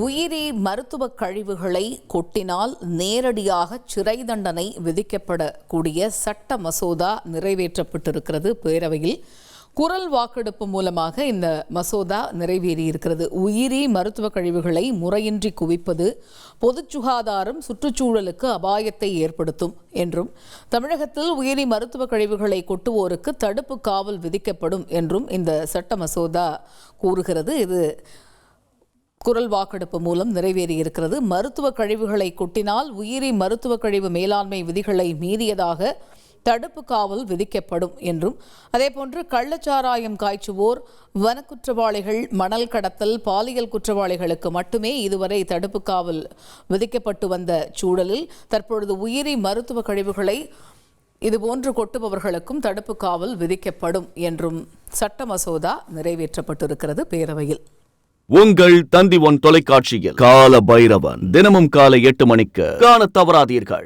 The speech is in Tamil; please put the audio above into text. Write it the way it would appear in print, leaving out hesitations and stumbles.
உயிரி மருத்துவ கழிவுகளை கொட்டினால் நேரடியாக சிறை தண்டனை விதிக்கப்படக்கூடிய சட்ட மசோதா நிறைவேற்றப்பட்டிருக்கிறது. பேரவையில் குரல் வாக்கெடுப்பு மூலமாக இந்த மசோதா நிறைவேறியிருக்கிறது. உயிரி மருத்துவ கழிவுகளை முறையின்றி குவிப்பது பொது சுகாதாரம் சுற்றுச்சூழலுக்கு அபாயத்தை ஏற்படுத்தும் என்றும், தமிழகத்தில் உயிரி மருத்துவ கழிவுகளை கொட்டுவோருக்கு தடுப்பு காவல் விதிக்கப்படும் என்றும் இந்த சட்ட மசோதா கூறுகிறது. இது குரல் வாக்கெடுப்பு மூலம் நிறைவேறியிருக்கிறது. மருத்துவ கழிவுகளை கொட்டினால் உயிரி மருத்துவ கழிவு மேலாண்மை விதிகளை மீறியதாக தடுப்பு காவல் விதிக்கப்படும் என்றும், அதேபோன்று கள்ளச்சாராயம் காய்ச்சுவோர், வனக்குற்றவாளிகள், மணல் கடத்தல், பாலியல் குற்றவாளிகளுக்கு மட்டுமே இதுவரை தடுப்பு காவல் விதிக்கப்பட்டு வந்த சூழலில் தற்பொழுது உயிரி மருத்துவ கழிவுகளை இதுபோன்று கொட்டுபவர்களுக்கும் தடுப்பு காவல் விதிக்கப்படும் என்றும் சட்ட மசோதா நிறைவேற்றப்பட்டிருக்கிறது பேரவையில். உங்கள் தந்தி ஒன் தொலைக்காட்சியில் கால பைரவன் தினமும் காலை 8 மணிக்கு காண தவறாதீர்கள்.